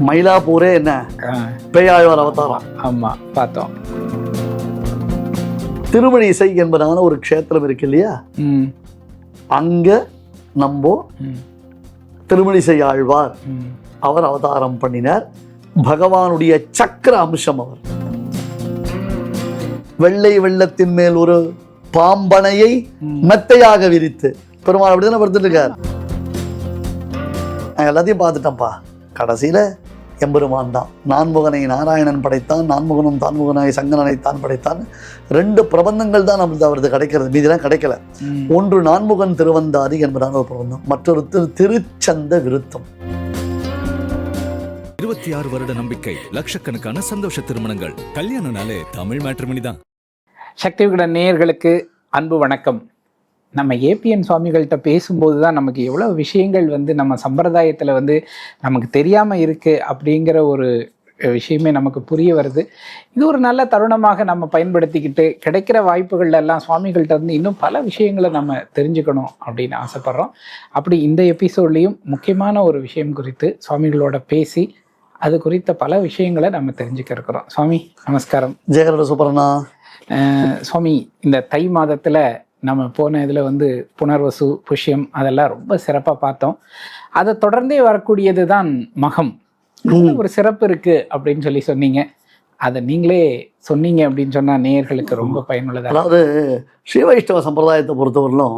மயிலாப்பூரே என்ன பேயாழ்வார் அவதாரம். ஆமா பார்த்தோம். திருமழிசை என்பதான ஒரு க்ஷேத்திரம் இருக்கு இல்லையா, அங்க நம்ம திருமழிசை ஆழ்வார் அவர் அவதாரம் பண்ணினார். பகவானுடைய சக்கர அம்சம் அவர். வெள்ளை வெள்ளத்தின் மேல் ஒரு பாம்பனையை மெத்தையாக விரித்து பெருமாள் அப்படிதானே படுத்துட்டு இருக்கார். நான் எல்லாத்தையும் பார்த்துட்டேன்ப்பா. கடைசியில எம்பெருமான் தான். நான்முகனை நாராயணன் படைத்தான், நான்முகனும் தான்முகனாய் சங்கரனை தான் படைத்தான். 2 பிரபந்தங்கள் தான் நம்மளுக்கு அவரது கிடைக்கிறது, மீதிலாம் கிடைக்கல. ஒன்று நான்முகன் திருவந்தாதி என்பதான ஒரு பிரபந்தம், மற்றொரு திருச்சந்த விருத்தம். 26 வருட நம்பிக்கை, லட்சக்கணக்கான சந்தோஷ திருமணங்கள். கல்யாணம்னாலே தமிழ் மேட்ரிமோனி தான். சக்தி விகடன் நேயர்களுக்கு அன்பு வணக்கம். நம்ம ஏபிஎன் சுவாமிகள்கிட்ட பேசும்போது தான் நமக்கு எவ்வளோ விஷயங்கள் நம்ம சம்பிரதாயத்தில் நமக்கு தெரியாமல் இருக்குது அப்படிங்கிற ஒரு விஷயமே நமக்கு புரிய வருது. இது ஒரு நல்ல தருணமாக நம்ம பயன்படுத்திக்கிட்டு கிடைக்கிற வாய்ப்புகள் எல்லாம் சுவாமிகள்கிட்ட இன்னும் பல விஷயங்களை நம்ம தெரிஞ்சுக்கணும் அப்படின்னு ஆசைப்பட்றோம். அப்படி இந்த எபிசோட்லேயும் முக்கியமான ஒரு விஷயம் குறித்து சுவாமிகளோட பேசி அது குறித்த பல விஷயங்களை நம்ம தெரிஞ்சுக்க இருக்கிறோம். சுவாமி நமஸ்காரம். ஜெயகரட சூப்பரண்ணா. சுவாமி, இந்த தை மாதத்தில் நம்ம போன இதில் புனர்வசு புஷ்யம் அதெல்லாம் ரொம்ப சிறப்பாக பார்த்தோம். அதை தொடர்ந்தே வரக்கூடியது தான் மகம். ஒரு சிறப்பு இருக்குது அப்படின்னு சொன்னீங்க. அதை நீங்களே சொன்னீங்க அப்படின்னு சொன்னால் நேயர்களுக்கு ரொம்ப பயனுள்ளதாக. அதாவது ஸ்ரீ வைஷ்ணவ சம்பிரதாயத்தை பொறுத்தவரையிலும்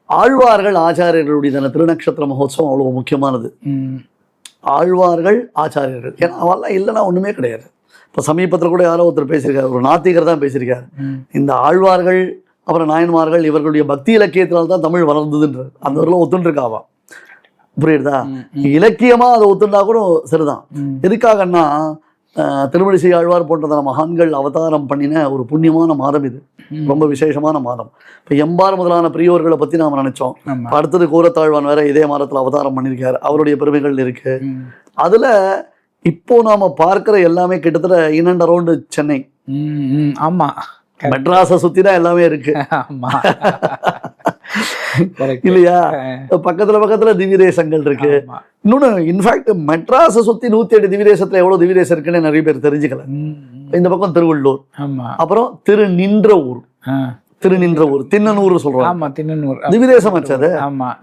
ஆழ்வார்கள் ஆச்சாரியர்களுடைய திருநக்ஷத்திர மகோத்சவம் அவ்வளோ முக்கியமானது. ஆழ்வார்கள் ஆச்சாரியர்கள், ஏன்னா அவெல்லாம் இல்லைன்னா ஒன்றுமே கிடையாது. இப்போ சமீபத்தில் கூட யாரோ ஒருத்தர் பேசியிருக்காரு, ஒரு நாத்திகர் தான் பேசியிருக்காரு. இந்த ஆழ்வார்கள் அப்புறம் நாயன்மார்கள் இவர்களுடைய பக்தி இலக்கியத்தினால்தான் தமிழ் வளர்ந்ததுன்றது அந்த ஊரில் ஒத்துண்டிருக்காவா. புரியுதா? இலக்கியமாக அதை ஒத்துண்டா கூட சரிதான். எதுக்காகன்னா திருமழிசை ஆழ்வார் போன்றதான மகான்கள் அவதாரம் பண்ணின ஒரு புண்ணியமான மாதம் இது, ரொம்ப விசேஷமான மாதம். இப்போ எம்பார் முதலான பிரியோர்களை பற்றி நாம் நினைச்சோம். அடுத்தது கூரத்தாழ்வான் வேற இதே மாதத்தில் அவதாரம் பண்ணியிருக்காரு, அவருடைய பெருமைகள் இருக்கு. அதுல இப்போ நாம பார்க்கிற எல்லாமே கிட்டத்தட்ட இன் அண்ட் அரௌண்ட் சென்னை. ஆமா, மெட்ராஸை சுத்தி தான் எல்லாமே இருக்கு இல்லையா? பக்கத்துல திவ்ய தேசங்கள் இருக்கு. இன்னொன்னு, இன்ஃபேக்ட் மெட்ராஸை சுத்தி 108 திவ்ய தேசத்துல எவ்வளவு திவ்ய தேசம் இருக்குன்னு நிறைய பேர் தெரிஞ்சுக்கல. இந்த பக்கம் திருவள்ளூர், அப்புறம் திருநின்ற ஊர், திண்ணனூர் சொல்றாங்க, திவ்ய தேசம் ஆச்சு.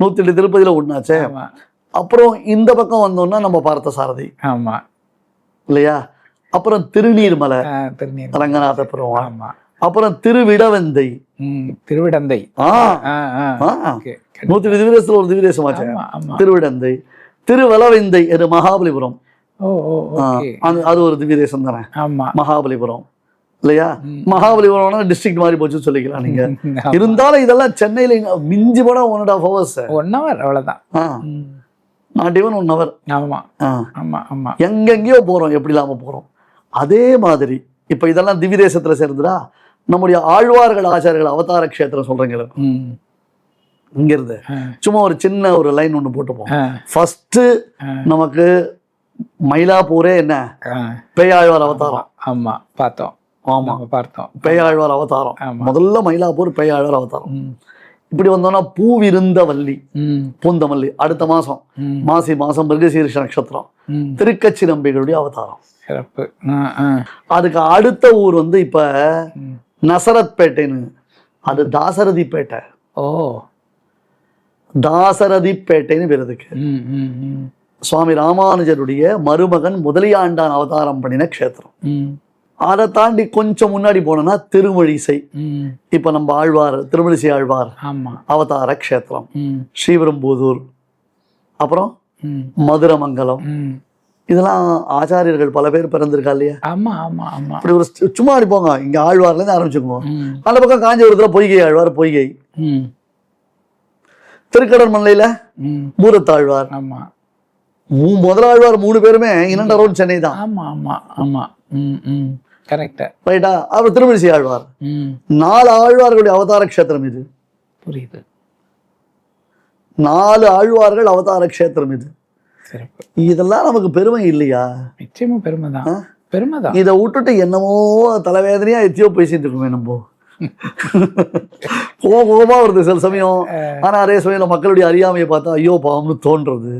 108 திருப்பதியில ஒண்ணாச்சே. அப்புறம் இந்த பக்கம் வந்தோம்னா நம்ம பார்த்த சாரதி இல்லையா? அப்புறம் திருநீர்மலை ரங்கநாதபுரம், அப்புறம் திருவிடவந்தை, 108 திவ்யதேசத்துல ஒரு திவ்யதேசம் ஆச்சு திருவிடந்தை. திருவலவந்தை இது மகாபலிபுரம், அது ஒரு திவ்யதேசம் தானே மகாபலிபுரம் இல்லையா? மகாபலிபுரம் டிஸ்ட்ரிக்ட் மாதிரி போச்சுன்னு சொல்லிக்கலாம் நீங்க. இருந்தாலும் இதெல்லாம் சென்னையில மிஞ்சி போட 1.5 hours, 1 hour அவ்வளவுதான். Not even 1 hour. எங்கெங்கயோ போறோம், எப்படி இல்லாம போறோம். அதே மாதிரி இப்ப இதெல்லாம் திவ்ய தேசத்துல சேர்ந்துடா. நம்முடைய ஆழ்வார்கள் ஆச்சாரியர்கள் அவதார க்ஷேத்திரம் சொல்றீங்களா, இங்க இருந்து சும்மா ஒரு சின்ன ஒரு லைன் ஒண்ணு போட்டுப்போம். ஃபர்ஸ்ட் நமக்கு மயிலாப்பூரே என்ன பேயாழ்வார் அவதாரம். பார்த்தோம் பேயாழ்வார் அவதாரம். முதல்ல மயிலாப்பூர் பேயாழ்வார் அவதாரம். இப்படி வந்தோம்னா பூவிருந்த வள்ளி பூந்தமல்லி அடுத்த மாசம் மாசி மாசம் மிருகசீரிஷ நட்சத்திரம் திருக்கச்சி நம்பிகளுடைய அவதாரம். அதுக்கு அடுத்த ஊர் இப்ப நசரத்பேட்டைன்னு, அது தாசரதிப்பேட்டை. தாசரதிப்பேட்டைன்னு பேருதுக்கு சுவாமி ராமானுஜருடைய மருமகன் முதலியாண்டான் அவதாரம் பண்ணின க்ஷேத்திரம். அதை தாண்டி கொஞ்சம் முன்னாடி போனோம்னா திருமழிசை. இப்ப நம்ம ஆழ்வார் திருமழிசை ஆழ்வார் அவதார க்ஷேத்திரம் ஸ்ரீபெரும்புதூர், அப்புறம் மதுரமங்கலம். இதெல்லாம் ஆச்சாரியர்கள் பல பேர் பிறந்திருக்கா இல்லையா? இப்படி ஒரு சும்மா அடிப்போங்க. இங்க ஆழ்வார்ல இருந்து ஆரம்பிச்சுக்கோங்க. அந்த பக்கம் காஞ்சிபுரத்துல பொய்கை ஆழ்வார், பொய்கை. திருக்கடற்மல்லையில பூரத்தாழ்வார், முதலாழ்வார் 3 பேருமே இன் அண்ட் அரௌண்ட் சென்னை தான். ரைட்டா? அவர் திருமழிசை ஆழ்வார். 4 ஆழ்வார்களுடைய அவதார க்ஷேத்திரம் இது. புரியுது? 4 ஆழ்வார்கள் அவதார க்ஷேத்திரம் இது. இதெல்லாம் நமக்கு பெருமை இல்லையா? நிச்சயமா பெருமைதான். இதை விட்டுட்டு என்னமோ தலைவேதனையா எத்தியோ பேசிட்டு இருக்குமே நம்ம. கோபமா வருது சில சமயம். ஆனா அதே சமயம் மக்களுடைய அறியாமையை பார்த்தா ஐயோ பாவம்னு தோன்றது.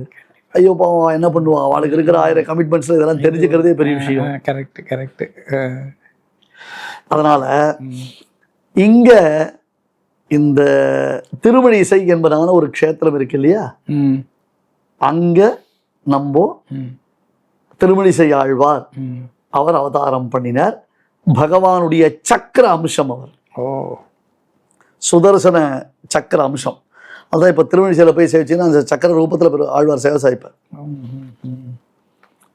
ஐயோ பாவம் என்ன பண்ணுவா, அவளுக்கு இருக்கிற 1000 கமிட்மெண்ட்ஸ்ல இதெல்லாம் தெரிஞ்சுக்கிறதே பெரிய விஷயம். Correct correct. அதனால இங்க இந்த திருமணி இசை என்பதான ஒரு க்ஷேத்திரம் இருக்கு இல்லையா, அங்க நம்ம திருமணிசை ஆழ்வார் அவர் அவதாரம் பண்ணினார். பகவானுடைய சக்கர அம்சம் அவர், சுதர்சன சக்கர அம்சம். அதான் இப்ப திருமணிசையில போய் சேவிச்சுன்னா அந்த சக்கர ரூபத்துல ஆழ்வார் சேவை சாய்ப்பார்.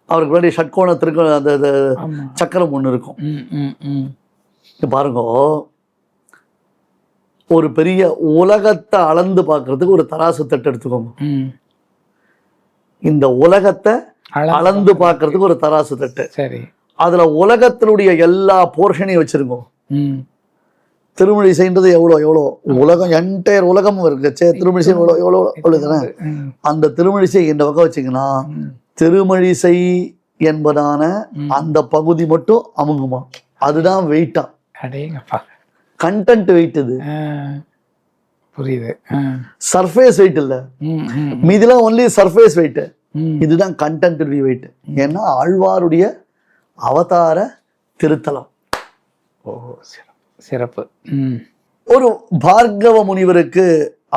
அவருக்கு முன்னாடி ஷட்கோண அந்த சக்கரம் ஒண்ணு இருக்கும். பாருங்க, ஒரு பெரிய உலகத்தை அளந்து பார்க்கறதுக்கு ஒரு தராசு தட்டு எடுத்துக்கோங்க. இந்த உலகத்தை அளந்து பார்க்கறதுக்கு ஒரு தராசு தட்டு. சரி, அதுல உலகத்தினுடைய எல்லா போர்ஷனையும் வச்சிருக்கோம். திருமணிசைன்றது எவ்வளோ உலகம், என்டையர் உலகம் இருக்குச்சே. திருமணிசை எவ்வளோ அந்த திருமணிசை இந்த பக்கம் வச்சிங்கன்னா திருமணிசை என்பதான அந்த பகுதி மட்டும் அமுங்குமா. அதுதான் வெயிட்டா, கண்டென்ட் வெயிட். இது புரியுது, சர்ஃபேஸ் வெயிட் இல்ல. மீதிலாம் ஒன்லி சர்ஃபேஸ் வெயிட். இதுதான் கண்டென்ட் வெயிட். ஏன்னா ஆழ்வாருடைய அவதார திருத்தலம். சிறப்பு. ஒரு பார்கவ முனிவருக்கு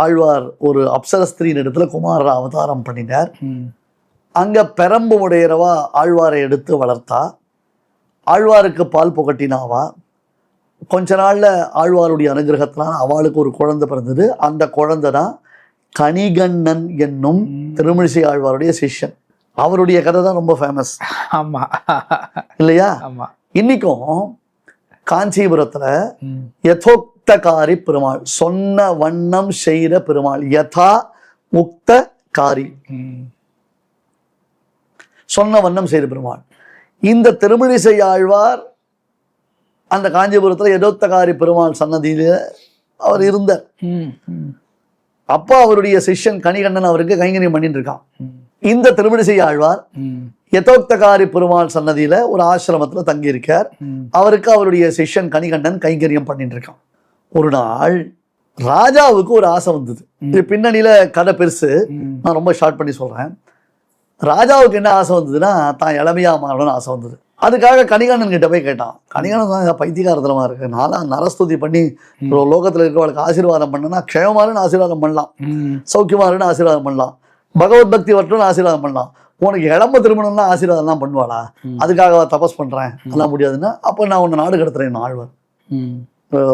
ஆழ்வார் ஒரு அப்சரஸ்திரியின் இடத்துல குமார அவதாரம் பண்ணினார். அங்க பெரம்பு உடையறவா ஆழ்வாரை எடுத்து வளர்த்தா. ஆழ்வாருக்கு பால் புகட்டினாவா. கொஞ்ச நாள்ல ஆழ்வாருடைய அனுகிரகத்தினால அவளுக்கு ஒரு குழந்தை பிறந்தது. அந்த குழந்தை தான் கணிகண்ணன் என்னும் திருமணிசை ஆழ்வாருடைய சிஷ்யன். அவருடைய கதை தான் ரொம்ப ஃபேமஸ். ஆமா இல்லையா? இன்னைக்கும் காஞ்சிபுரத்துல யதோக்தகாரி பெருமாள், சொன்ன வண்ணம் செய்த பெருமாள். யதா உக்தகாரி, சொன்ன வண்ணம் செய்த பெருமாள். இந்த திருமணிசை ஆழ்வார் அந்த காஞ்சிபுரத்துல யதோக்தகாரி பெருமாள் சன்னதியில அவர் இருந்தார். அப்பா அவருடைய சிஷ்யன் கணிகண்ணன் அவருக்கு கைங்கரியம் பண்ணிட்டு இருக்கான். இந்த திருமணிசை ஆழ்வார் யதோக்தகாரி பெருமாள் சன்னதியில ஒரு ஆசிரமத்துல தங்கி இருக்கார். அவருக்கு அவருடைய சிஷ்யன் கணிகண்ணன் கைங்கரியம் பண்ணிட்டு இருக்கான். ஒரு நாள் ராஜாவுக்கு ஒரு ஆசை வந்தது. இது பின்னணியில கதை பெருசு, நான் ரொம்ப ஷார்ட் பண்ணி சொல்றேன். ராஜாவுக்கு என்ன ஆசை வந்ததுன்னா தான் இளமையா மாறணும்னு ஆசை வந்தது. அதுக்காக கணிகண்ணன் கிட்ட போய் கேட்டான். கணிகண்ணன் தான் பைத்தியகாரத்தனமா இருக்கு, நான்லாம் நரஸ்துதி பண்ணி லோகத்துல இருக்கிறவளுக்கு ஆசீர்வாதம் பண்ணனா க்ஷேமாருன்னு ஆசீர்வாதம் பண்ணலாம், சௌக்கியமாருன்னு ஆசீர்வாதம் பண்ணலாம், பகவத் பக்தி வரட்டும்னு ஆசீர்வாதம் பண்ணலாம். உனக்கு இளம்ப திருமணம்னா ஆசீர்வாதம்லாம் பண்ணுவாளா? அதுக்காக தபஸ் பண்றேன், அதெல்லாம் முடியாதுன்னா அப்போ நான் உன்னை நாடு கடத்துறேன். ஆழ்வார்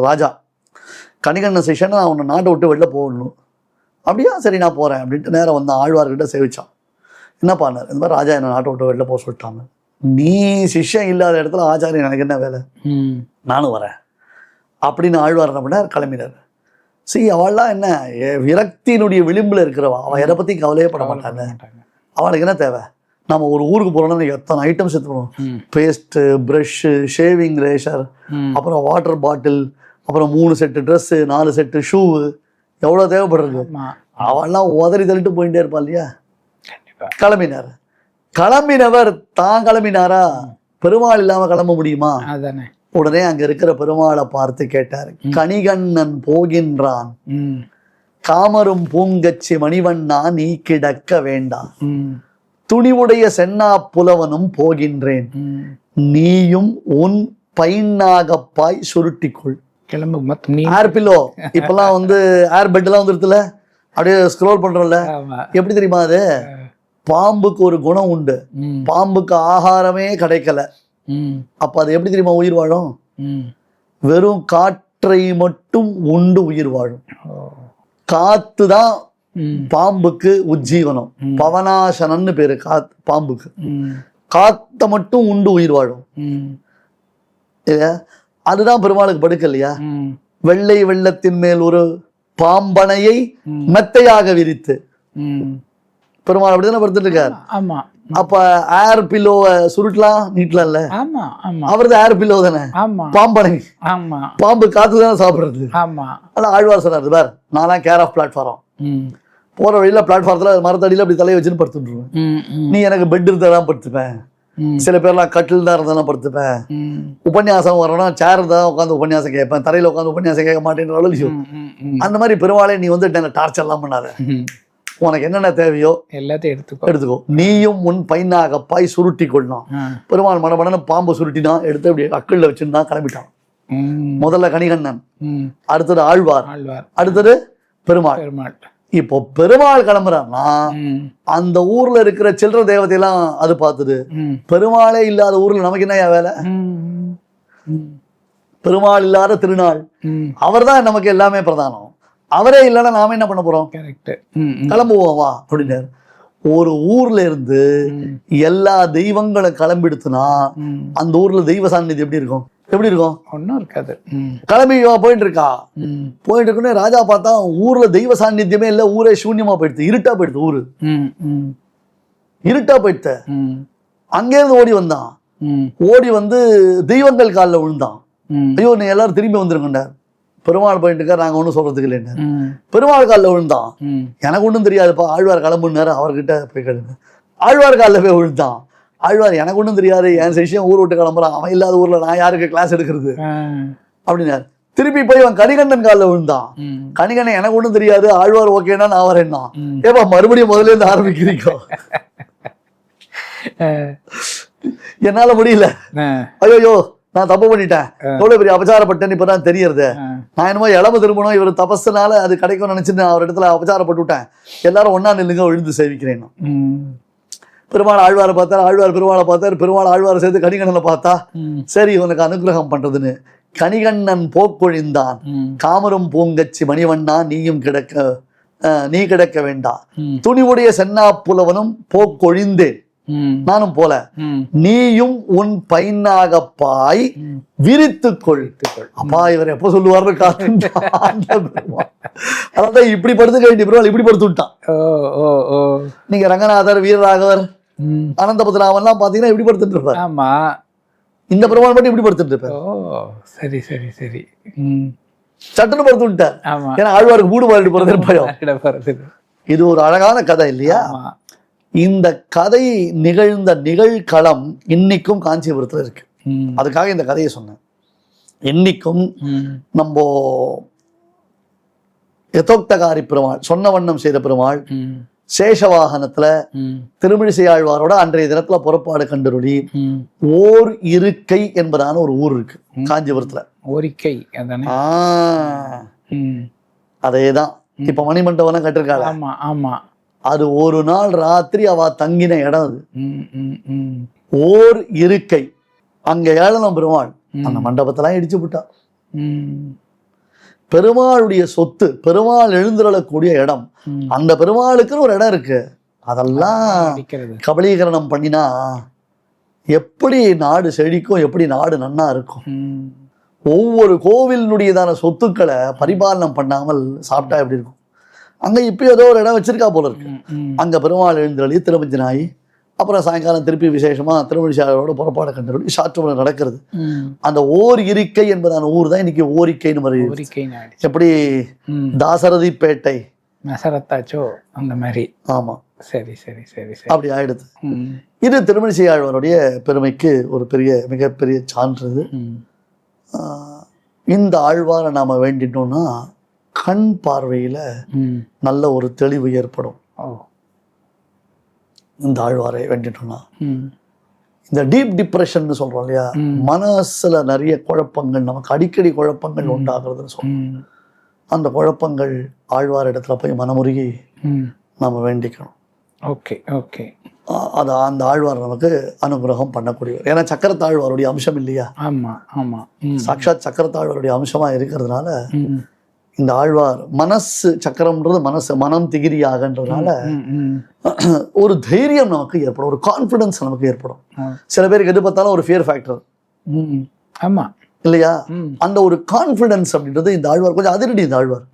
ராஜா கணிகண்ணன் சிஷ்யன், நான் உன்னை நாட்டை விட்டு வெளில போகணும். அப்படியா, சரி நான் போறேன் அப்படின்ட்டு நேரம் வந்தான். ஆழ்வார்கிட்ட சேவிச்சான். என்ன பண்ணார், இந்த மாதிரி ராஜா என்னை நாட்டை விட்டு வெளில போக சொல்லிட்டாங்க. நீ சிஷ்யம் இல்லாத இடத்துல ஆச்சாரியன் எனக்கு என்ன வேலை, நானும் வரேன் அப்படின்னு ஆழ்வார் என்ன பண்ணார், கிளம்பினார். அவள்லாம் என்ன விரக்தியினுடைய விளிம்புல இருக்கிறவா, அவன் எதை பத்தி கவலையே பட மாட்டாங்க. அவனுக்கு என்ன தேவை, நம்ம ஒரு ஊருக்கு போறோம்னா எத்தனை ஐட்டம்ஸ் எடுத்துக்கணும். பேஸ்ட், ப்ரஷ்ஷு, ஷேவிங் ரேஷர், அப்புறம் வாட்டர் பாட்டில், அப்புறம் 3 செட்டு ட்ரெஸ்ஸு, 4 செட்டு ஷூ, எவ்வளோ தேவைப்படுறது. அவெல்லாம் உதறி தள்ளிட்டு போயிட்டே இருப்பா இல்லையா. கிளம்பினார். கிளம்பினவர் தான் கிளம்பினாரா, பெருமாள் இல்லாம கிளம்ப முடியுமா? உடனே அங்க இருக்கிற பெருமாளை பார்த்து கேட்டார், கணிகண்ணன் போகின்றான், காமரும் பூங்கச்சி மணிவண்ணா நீ கிடக்க வேண்டாம், துணிவுடைய சென்னா புலவனும் போகின்றேன், நீயும் உன் பைன்னாகப்பாய் சுருட்டிக்கொள். ஏர் பில்லோ இப்பெல்லாம் ஏர் பெட் எல்லாம் வந்துருத்துல, அப்படியே ஸ்க்ரோல் பண்றோம்ல, எப்படி தெரியுமா அது? பாம்புக்கு ஒரு குணம் உண்டு, பாம்புக்கு ஆகாரமே கிடைக்கல, அப்ப அது எப்படி தெரியுமா உயிர் வாழும்? வெறும் காற்றை மட்டும் உண்டு உயிர் வாழும். காத்துதான் பாம்புக்கு உஜ்ஜீவனம், பவனாசனன்னு பேரு பாம்புக்கு. காத்த மட்டும் உண்டு உயிர் வாழும். அதுதான் பெருமாளுக்கு படுக்க இல்லையா. வெள்ளை வெள்ளத்தின் மேல் ஒரு பாம்பனையை மெத்தையாக விரித்து பெருமாள் அப்படிதானே படுத்துட்டு இருக்காரு. அப்ப ஏர் பில்லோவை சுருட்டலாம் நீட்டலாம் இல்ல, அவரது ஏர் பில்லோ தானே பாம்பனை. பாம்பு காத்து தானே சாப்பிடுறது. அதான் ஆழ்வார் சொன்னார், பார் நான்லாம் கேர் ஆஃப் பிளாட்ஃபார்ம், போற வழியில பிளாட்ஃபார்ம்ல மரத்தடியில அப்படி தலையை வச்சுன்னு படுத்துட்டுருவேன். நீ எனக்கு பெட் இருந்தாதான் படுத்துப்பேன், சில பேர்லாம் கட்டில் தான் இருந்தாலும் படுத்துப்பேன், உபன்யாசம் வரணும் சேர் தான் உட்காந்து உபன்யாசம் கேட்பேன், தரையில உட்காந்து உபன்யாசம் கேட்க மாட்டேன்ற அளவுக்கு. அந்த மாதிரி பெருமாளே நீ டார்ச்சர் எல்லாம் பண்ணாத, உனக்கு என்னென்ன தேவையோ எல்லாத்தையும் எடுத்துக்கோ. நீயும் உன் பைனாகப்பாய் சுருட்டி கொள்ளலாம். பெருமாள் மடமடன்னு பாம்பு சுருட்டினா எடுத்து அப்படி அக்கல்ல வச்சுருந்தா கிளம்பிட்டான். முதல்ல கணிகண்ணன், அடுத்தது ஆழ்வார், அடுத்தது பெருமாள். இப்போ பெருமாள் கிளம்புறான்னா அந்த ஊர்ல இருக்கிற சில்லற தேவதையெல்லாம் அது பார்த்துது. பெருமாளே இல்லாத ஊர்ல நமக்கு என்ன வேலை? பெருமாள் இல்லாத திருநாள். அவர் தான் நமக்கு எல்லாமே பிரதானம். அவரே இல்லைன்னா நாம என்ன பண்ண போறோம்? கிளம்புவோம் வா அப்படின்னாரு. ஒரு ஊர்ல இருந்து எல்லா தெய்வங்களும் கிளம்பிடுத்துனா அந்த ஊர்ல தெய்வ சாநிதி எப்படி இருக்கும்? ஒன்னும் இருக்காது. கிளம்பி போயிட்டு இருக்கா. போயிட்டு இருக்குன்னு ராஜா பார்த்தா ஊர்ல தெய்வ சாநித்தியமே இல்ல. ஊரே சூன்யமா போயிடுது, இருட்டா போயிடுது. ஊரு இருட்டா போயிடுத்த. அங்கேருந்து ஓடி வந்தான். ஓடி வந்து தெய்வங்கள் காலில் விழுந்தான். ஐயோ நீ எல்லாரும் திரும்பி வந்துருங்கண்டார். பெருமாள் போயிட்டு இருக்கார், நாங்க ஒன்றும் சொல்றதுக்கு இல்லைன்னு. பெருமாள் காலில் விழுந்தான். எனக்கு ஒன்றும் தெரியாதுப்பா, ஆழ்வார் கிளம்புனாரு, அவர்கிட்ட போய் கேளுங்க. ஆழ்வார் காலில் போய் விழுந்தான். ஆழ்வார் எனக்கு ஒன்றும் தெரியாது, என் சிஷ்யம் ஊர் விட்டு கிளம்புறான், அவன் இல்லாத ஊர்ல நான் யாருக்கு கிளாஸ் எடுக்கிறது அப்படின்னாரு. திருப்பி போய் அவன் கணிகண்டன் காலில் விழுந்தான். கணிகண்ணன் எனக்கு ஒன்றும் தெரியாது, ஆழ்வார் ஓகேன்னா நான் வரேன்னா. ஏப்பா மறுபடியும் முதல்ல இருந்து ஆரம்பிக்கிறீங்க? என்னால முடியல. ஐயோ நான் தப்பு பண்ணிட்டேன், எவ்வளவு பெரிய அபச்சாரப்பட்டேன்னு இப்பதான் தெரியறது. நான் என்னமோ இளம திரும்பணும், இவர் தபஸ்னால அது கிடைக்கும் நினைச்சுன்னு அவர் இடத்துல அபச்சாரப்பட்டு விட்டேன். எல்லாரும் ஒன்னா நில்லுங்க, விழுந்து சேவிக்கிறேன். பெருமாள் ஆழ்வாரை பார்த்தார், ஆழ்வார் பெருமாளை பார்த்தார், பெருமாள் ஆழ்வாரை சேர்த்து கணிகண்ணனை பார்த்தா, சரி உனக்கு அனுகிரகம் பண்றதுன்னு கணிகண்ணன் போக்கொழிந்தான். காமரும் பூங்கச்சி மணிவண்ணா நீயும் நீ கிடக்க வேண்டாம். துணிவுடைய சென்னா புலவனும் போக்கொழிந்தேன் நானும் போல. நீயும் உன் பைனாகப்பாய் விரித்துக்கொள். அப்பா இவர் எப்ப சொல்லுவார்னு காத்துட்டான். அதான் இப்படி படுத்துக்க வேண்டிய பெருமாள் இப்படி படுத்து விட்டான். நீங்க ரங்கநாதர், வீரராகவர், அனந்தபத்ராவன்லாம் பாத்தீங்கன்னா இப்படி படுத்துட்டு இருப்பார். ஆமா, இந்த பெருமாள் மட்டும் இப்படி படுத்துட்டு இருப்பார். சரி சரி சரி, சட்டுன்னு படுத்து விட்டார். ஏன்னா ஆழ்வாருக்கு மூடு பாடிட்டு போறது பயம். இது ஒரு அழகான கதை இல்லையா? இந்த கதை நிகழ்ந்த நிகழ்களம் இன்னைக்கும் காஞ்சிபுரத்துல இருக்கு. அதுக்காக இந்த கதையை சொன்னேன். இன்னைக்கும் நம்ம யதோக்தகாரி பெருமாள், சொன்ன வண்ணம் செய்த பெருமாள், சேஷவாகனத்துல திருமிழிசை ஆழ்வாரோட அன்றைய தினத்துல புறப்பாடு கண்டருளி ஓர் இருக்கை என்பதான ஒரு ஊர் இருக்கு காஞ்சிபுரத்துல. ஓரிக்கை அதேதான் இப்ப மணிமண்டபம் கட்டிருக்காங்க. ஆமா ஆமா, அது ஒரு நாள் ராத்திரி அவ தங்கின இடம். அது ஓர் இருக்கை. அங்க ஏழனம் பெருமாள் அந்த மண்டபத்தெல்லாம் இடிச்சு விட்டா. பெருமாளுடைய சொத்து, பெருமாள் எழுந்துள்ளக்கூடிய இடம், அந்த பெருமாளுக்குன்னு ஒரு இடம் இருக்கு. அதெல்லாம் கபலீகரணம் பண்ணினா எப்படி நாடு செழிக்கும், எப்படி நாடு நன்னா இருக்கும். ஒவ்வொரு கோவிலினுடையதான சொத்துக்களை பரிபாலனம் பண்ணாமல் சாப்பிட்டா எப்படி இருக்கும். அங்க இப்ப ஏதோ ஒரு இடம் வச்சிருக்கா போல இருக்கு. அங்க பெருமாள் எழுந்தருளி திருமஞ்சனாயி அப்புறம் சாயங்காலம் திருப்பி விசேஷமா திருமணிசாரோட புறப்பாடு கண்டருளி சாற்றுமுறை நடக்கிறது. அந்த ஓர் இருக்கை என்பதான ஊர் தான் இன்னைக்கு ஓரிக்கைன்னு வருது. எப்படி தாசரதிப்பேட்டை நசரத்தாச்சோ அந்த மாதிரி. ஆமா, சரி சரி சரி, அப்படி ஆயிடுது. இது திருமணிசை ஆழ்வாருடைய பெருமைக்கு ஒரு மிகப்பெரிய சான்று. இந்த ஆழ்வாரை நாம வேண்டிட்டோம்னா கண் பார்வையில நல்ல ஒரு தெளிவு ஏற்படும். இந்த ஆழ்வாரை வேண்டிட்டோம்னா இந்த டீப் டிப்ரெஷன் சொல்றோம் இல்லையா, மனசுல நிறைய குழப்பங்கள், நமக்கு அடிக்கடி குழப்பங்கள் உண்டாகிறதுன்னு சொல்றோம். அந்த குழப்பங்கள் ஆழ்வார் இடத்துல போய் மனமுருகி நம்ம வேண்டிக்கணும். ஓகே ஓகே, அது அந்த ஆழ்வார் நமக்கு அனுகிரகம் பண்ணக்கூடியவர். ஏன்னா சக்கரத்தாழ்வாருடைய அம்சம் இல்லையா? ஆமா ஆமா, சாட்சாத் சக்கரத்தாழ்வாருடைய அம்சமா இருக்கிறதுனால இந்த ஆழ்வார் மனசு சக்கரம்ன்றது மனசு, மனம் திகிரியாகன்றதுனால ஒரு தைரியம் நமக்கு ஏற்படும், ஒரு கான்ஃபிடன்ஸ் நமக்கு ஏற்படும். சில பேருக்கு எது பார்த்தாலும் ஒரு ஃபியர் ஃபேக்டர். ஆமா இல்லையா? அந்த ஒரு கான்ஃபிடன்ஸ் அப்படின்றது இந்த ஆழ்வார் கொஞ்சம் அதிரடி. இந்த ஆழ்வார்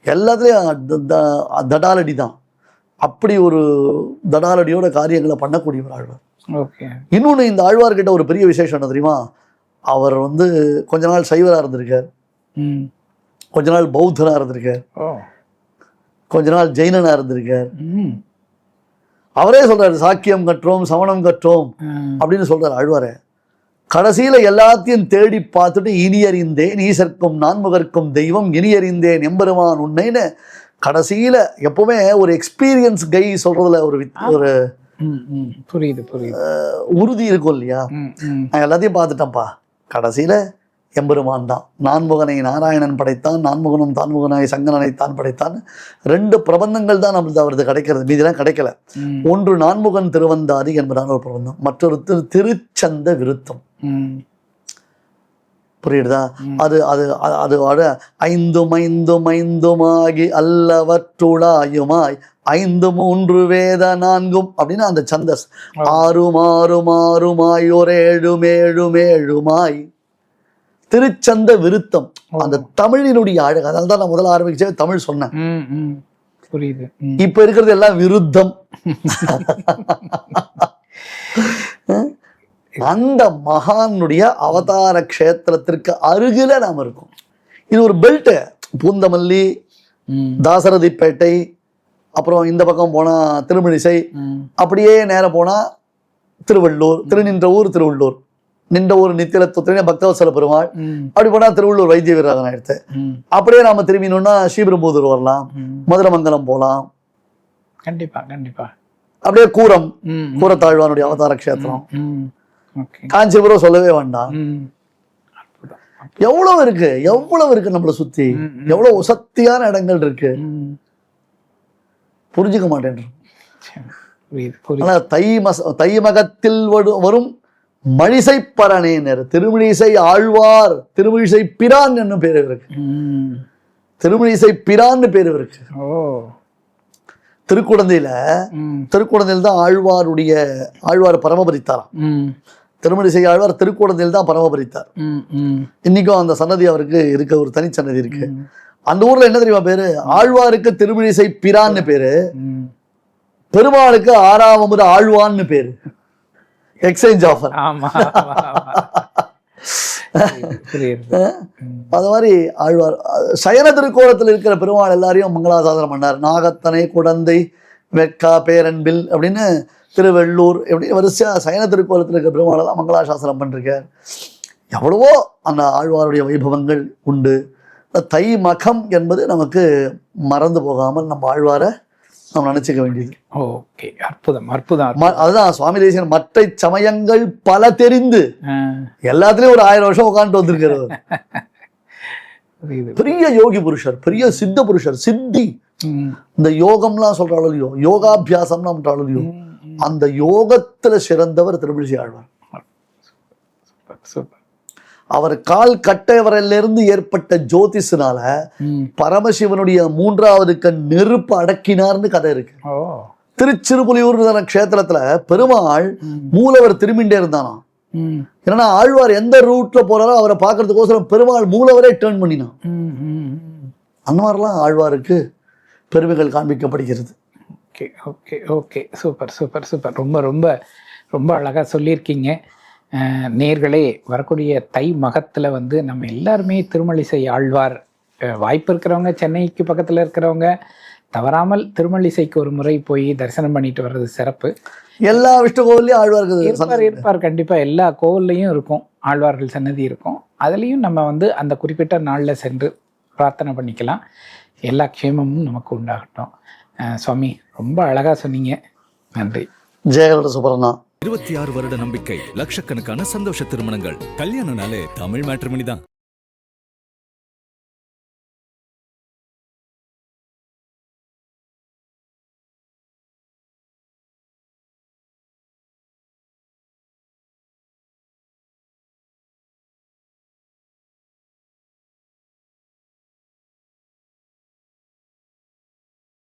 எல்லாத்துலயும் தடாலடி தான். அப்படி ஒரு தடாலடியோட காரியங்களை பண்ணக்கூடிய ஒரு ஆழ்வார். இன்னொன்னு இந்த ஆழ்வார்கிட்ட ஒரு பெரிய விசேஷம் என்ன தெரியுமா? அவர் கொஞ்ச நாள் சைவரா இருந்திருக்கார், கொஞ்ச நாள் பௌத்தனா இருந்திருக்கார், கொஞ்ச நாள் ஜெயினனா இருந்திருக்கார். அவரே சொல்றாரு சாக்கியம் கற்றோம் சமணம் கற்றோம் அப்படின்னு சொல்றாரு ஆழ்வார. கடைசியில எல்லாத்தையும் தேடி பார்த்துட்டு இனியறிந்தேன் ஈசர்க்கும் நான்முகர்க்கும் தெய்வம் இனியறிந்தேன் எம்பெருமான் உன்னைன்னு கடைசியில எப்பவுமே ஒரு எக்ஸ்பீரியன்ஸ் கை சொல்றதுல ஒரு புரியுது உறுதி இருக்கும் இல்லையா. நான் எல்லாத்தையும் பார்த்துட்டேன்ப்பா, கடைசியில எம்பெருமான் தான். நான்முகனை நாராயணன் படைத்தான், நான்முகனும் தான்முகனாய் சங்கரனை தான் படைத்தான். 2 பிரபந்தங்கள் தான் நம்மளுக்கு அவரது கிடைக்கிறது, மீதிலாம் கிடைக்கல. ஒன்று நான்முகன் திருவந்தாதி என்பதான ஒரு பிரபந்தம், மற்றொரு திருச்சந்த விருத்தம். புரியுதா? அது அது அது அது 5 அல்லவற்றுளாயுமாய் 5 3 வேத 4 அப்படின்னு அந்த சந்தஸ் 6 6 6 ஒரு 7 7 7 திருச்சந்த விருத்தம். அந்த தமிழினுடைய அழகு. அதனால தான் நான் முதல்ல ஆரம்பிச்சே தமிழ் சொன்னேன். புரியுது. இப்ப இருக்கிறது எல்லாம் விருத்தம். அந்த மகானுடைய அவதார கஷேத்திரத்திற்கு அருகில நாம் இருக்கோம். இது ஒரு பெல்ட். பூந்தமல்லி, தாசரதிப்பேட்டை, அப்புறம் இந்த பக்கம் போனா திருமழிசை, அப்படியே நேரம் போனா திருவள்ளூர், திருநின்ற ஊர் திருவள்ளூர், நின்ற ஊர் நித்தியத்துவத்திலே பக்தவத்சல பெருமாள், அப்படி போனா திருவள்ளூர் வைத்திய வீரராக எடுத்து, அப்படியே நாம திரும்பினோம்னா ஸ்ரீபெரும்புதூர் வரலாம், மதுரமங்கலம் போலாம். கண்டிப்பா கண்டிப்பா. அப்படியே கூரத்தாழ்வானுடைய அவதார கஷேத்திரம், காஞ்சிபுரம் சொல்லவே வேண்டாம். எவ்வளவு இருக்கு நம்மளை சுத்தி, எவ்வளவு சக்தியான இடங்கள் இருக்கு, புரிஞ்சுக்க மாட்டேன். தை மகத்தில் வரும் மழிசை பரணேனர் திருமழிசை ஆழ்வார், திருமழிசை பிரான் என்னும் பேரு இருக்கு. திருமழிசை பிரான்னு பேரு இருக்கு. திருக்குடந்தையில தான் ஆழ்வார் பரமபரித்தாராம். திருமழிசை ஆழ்வார் திருக்குடந்தையில் தான் பரமபரித்தார். இன்னைக்கும் அந்த சன்னதி அவருக்கு இருக்க ஒரு தனி சன்னதி இருக்கு. அந்த ஊர்ல என்ன தெரியுமா பேரு? ஆழ்வாருக்கு திருமழிசை பிரான்னு பேரு, பெருமாளுக்கு 6ஆம் ஆழ்வான்னு பேரு. Exchange offer. அது மாதிரி ஆழ்வார் சயன திருக்கோலத்தில் இருக்கிற பெருமாள் எல்லாரையும் மங்களாசாசனம் பண்ணார். நாகத்தனை குடந்தை வெட்கா பேரன்பில் அப்படின்னு திருவள்ளூர், எப்படி வரிசையா சயன திருக்கோலத்தில் இருக்கிற பெருமாளெல்லாம் மங்களாசாசனம் பண்ணிருக்கார். எவ்வளவோ அந்த ஆழ்வாருடைய வைபவங்கள் உண்டு. தை மகம் என்பது நமக்கு மறந்து போகாமல் நம்ம ஆழ்வாரை நம்ம நினைச்சுக்க வேண்டியது. ஓகே, அற்புதம் அற்புதம். அதுதான் சுவாமி தேசிகன் மற்ற சமயங்கள் பல தெரிந்து எல்லாத்துலயும் ஒரு 1000 வருஷம் உட்காந்துட்டு வந்திருக்கிறது. பெரிய யோகி புருஷர், பெரிய சித்த புருஷர், சித்தி. இந்த யோகம்லாம் சொல்றாலும் இல்லையோ, யோகாபியாசம்லாம் பண்றாலும் இல்லையோ, அந்த யோகத்துல சிறந்தவர் திருமழிசை ஆழ்வார். அவர் கால் கட்டைவரிலிருந்து ஏற்பட்ட ஜோதிஷனால பரமசிவனுடைய 3வது கண் நெருப்பு அடக்கினார்னு கதை இருக்கு. திருச்சிறுபுலியூர் கஷேத்திரத்துல பெருமாள் மூலவர் திரும்பிண்டே இருந்தானா. ஏன்னா ஆழ்வார் எந்த ரூட்ல போறாரோ அவரை பாக்குறதுக்கோசரம் பெருமாள் மூலவரே டேர்ன் பண்ணினான். அந்த மாதிரிலாம் ஆழ்வாருக்கு பெருமைகள் காண்பிக்கப்படுகிறது. Okay okay okay, super super super. ரொம்ப ரொம்ப ரொம்ப அழகா சொல்லியிருக்கீங்க. நேர்களே, வரக்கூடிய தை மகத்தில் வந்து நம்ம எல்லாருமே திருமழிசை ஆழ்வார், வாய்ப்பு இருக்கிறவங்க சென்னைக்கு பக்கத்தில் இருக்கிறவங்க தவறாமல் திருமழிசைக்கு ஒரு முறை போய் தரிசனம் பண்ணிட்டு வர்றது சிறப்பு. எல்லா விஷ்ணு கோவில்லையும் ஆழ்வார்கள் இருப்பார். கண்டிப்பாக எல்லா கோவில்லையும் இருக்கும், ஆழ்வார்கள் சன்னதி இருக்கும். அதுலேயும் நம்ம வந்து அந்த குறிப்பிட்ட நாளில் சென்று பிரார்த்தனை பண்ணிக்கலாம். எல்லா க்ஷேமமும் நமக்கு உண்டாகட்டும். சுவாமி, ரொம்ப அழகாக சொன்னீங்க. நன்றி. ஜெயகலட சுப்பரண்ணா. 26 வருட நம்பிக்கை, லட்சக்கணக்கான சந்தோஷ திருமணங்கள். கல்யாணம்னாலே தமிழ் மேட்ரிமோனி தான்.